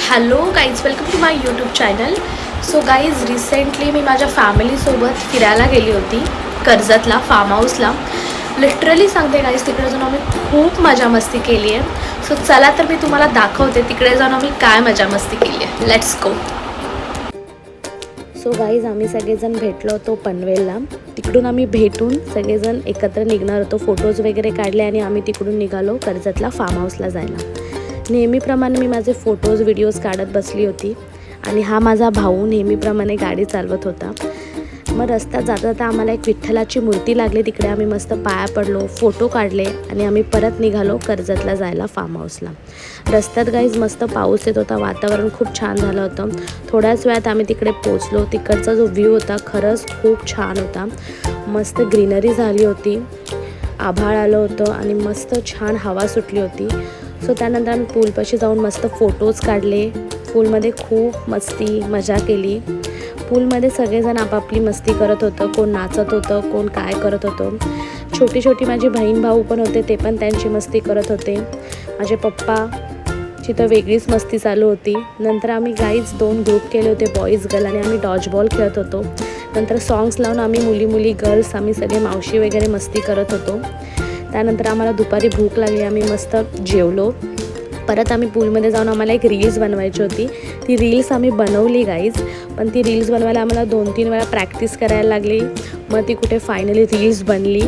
Hello guys, welcome to my YouTube channel. So guys, recently मी माझ्या फॅमिलीसोबत फिरायला गेली होती कर्जतला, फार्म हाऊसला. लिटरली सांगते गाईज, तिकडे जाऊन आम्ही खूप मजा मस्ती केली आहे. सो चला तर मी तुम्हाला दाखवते तिकडे जाऊन आम्ही काय मजा मस्ती केली आहे. Let's go. सो गाईज, आम्ही सगळेजण भेटलो होतो पनवेलला. तिकडून आम्ही भेटून सगळेजण एकत्र निघणार होतो. फोटोज वगैरे काढले आणि आम्ही तिकडून निघालो कर्जतला फार्म हाऊसला जायला. नेहमीप्रमाणे मी माझे फोटोज व्हिडिओज काढत बसली होती आणि हा माझा भाऊ नेहमीप्रमाणे गाडी चालवत होता. मग रस्त्यात जाता जाता आम्हाला एक विठ्ठलाची मूर्ती लागली. तिकडे आम्ही मस्त पाया पडलो, फोटो काढले आणि आम्ही परत निघालो कर्जतला जायला फार्म हाऊसला. रस्त्यात गाईज मस्त पाऊस येत होता, वातावरण खूप छान झालं होतं. थोड्याच वेळात आम्ही तिकडे पोचलो. तिकडचा जो व्ह्यू होता खरंच खूप छान होता. मस्त ग्रीनरी झाली होती, आभाळ आलं होतं आणि मस्त छान हवा सुटली होती. सो त्यानंतर आम्ही पूलपाशी जाऊन मस्त फोटोज काढले. पूलमध्ये खूप मस्ती मजा केली. पूलमध्ये सगळेजण आपापली मस्ती करत होतं. कोण नाचत होतं, कोण काय करत होतं. छोटी छोटी माझी बहीण भाऊ पण होते, ते पण त्यांची मस्ती करत होते. माझे पप्पाची तर वेगळीच मस्ती चालू होती. नंतर आम्ही गाईज 2 ग्रुप केले होते, बॉईज गर्ल, आणि आम्ही डॉजबॉल खेळत होतो. नंतर सॉंग्स लावून आम्ही मुली गर्ल्स आम्ही सगळे मावशी वगैरे मस्ती करत होतो. त्यानंतर आम्हाला दुपारी भूक लागली, आम्ही मस्त जेवलो. परत आम्ही पूलमध्ये जाऊन आम्हाला एक रील्स बनवायची होती. ती रील्स आम्ही बनवली गाईज, पण ती रील्स बनवायला आम्हाला 2-3 वेळा प्रॅक्टिस करायला लागली. मग ती कुठे फायनली रील्स बनली.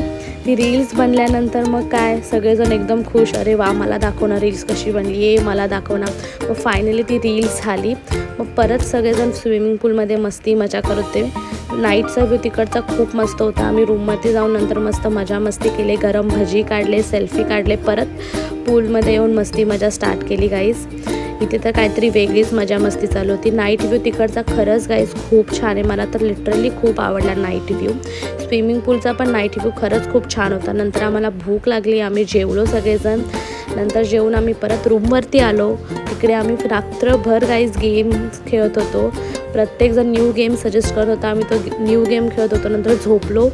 ती रील्स बनल्यानंतर मग काय सगळेजण एकदम खुश, अरे वा मला दाखव ना रील्स कशी बनली, ये मला दाखव ना. मग फायनली ती रील्स झाली. मग परत सगळेजण स्विमिंग पूलमध्ये मस्ती मजा करत होते. नाईटचा व्ह्यू तिकडचा खूप मस्त होता. आम्ही रूममध्ये जाऊन नंतर मस्त मजा मस्ती केली, गरम भजी काढले, सेल्फी काढले. परत पूलमध्ये येऊन मस्ती मजा स्टार्ट केली गाईज. इथे तर काहीतरी वेगळीच मजा मस्ती चालू होती. नाईट व्ह्यू तिकडचा खरंच गाईज खूप छान आहे. मला तर लिटरली खूप आवडला नाईट व्ह्यू. स्विमिंग पूलचा पण नाईट व्ह्यू खरंच खूप छान होता. नंतर आम्हाला भूक लागली, आम्ही जेवलो सगळेजण. नंतर जेवून आम्ही परत रूमवरती आलो. तिकडे आम्ही रात्रभर गाईज गेम्स खेळत होतो. प्रत्येकजण न्यू गेम सजेस्ट करत होता, आम्ही तो न्यू गेम खेळत होतो. नंतर झोपलो.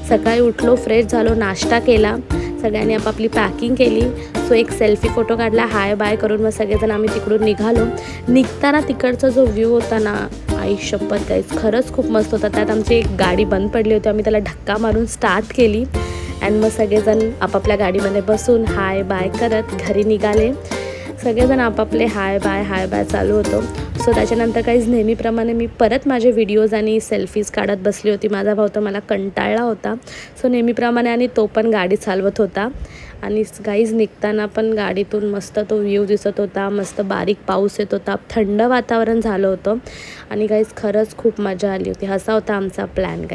सकाळी उठलो, फ्रेश झालो, नाश्ता केला, सगळ्यांनी आपापली पॅकिंग केली. सो एक सेल्फी फोटो काढला, हाय बाय करून. मग सगळेजण आम्ही तिकडून निघालो. निघताना तिकडचा जो व्ह्यू होता ना, आई शपथ गाईज खरंच खूप मस्त होता. त्यात आमची एक गाडी बंद पडली होती, आम्ही त्याला धक्का मारून स्टार्ट केली आणि मग सगळेजण आपापल्या गाडीमध्ये बसून हाय बाय करत घरी निघाले. सगळेजण आपापले हाय बाय चालू होतं. सो त्याच्यानंतर काहीच नेहमीप्रमाणे मी परत माझे व्हिडिओज आणि सेल्फीज काढत बसली होती. माझा भाऊ तर मला कंटाळला होता. सो नेहमीप्रमाणे आणि तो पण गाडी चालवत होता. आणि गाईज निघताना पण गाडीतून मस्त तो व्ह्यू दिसत होता. मस्त बारीक पाऊस येत होता, थंड वातावरण झालं होतं आणि गाईज खरंच खूप मजा आली होती. असा होता आमचा प्लॅन.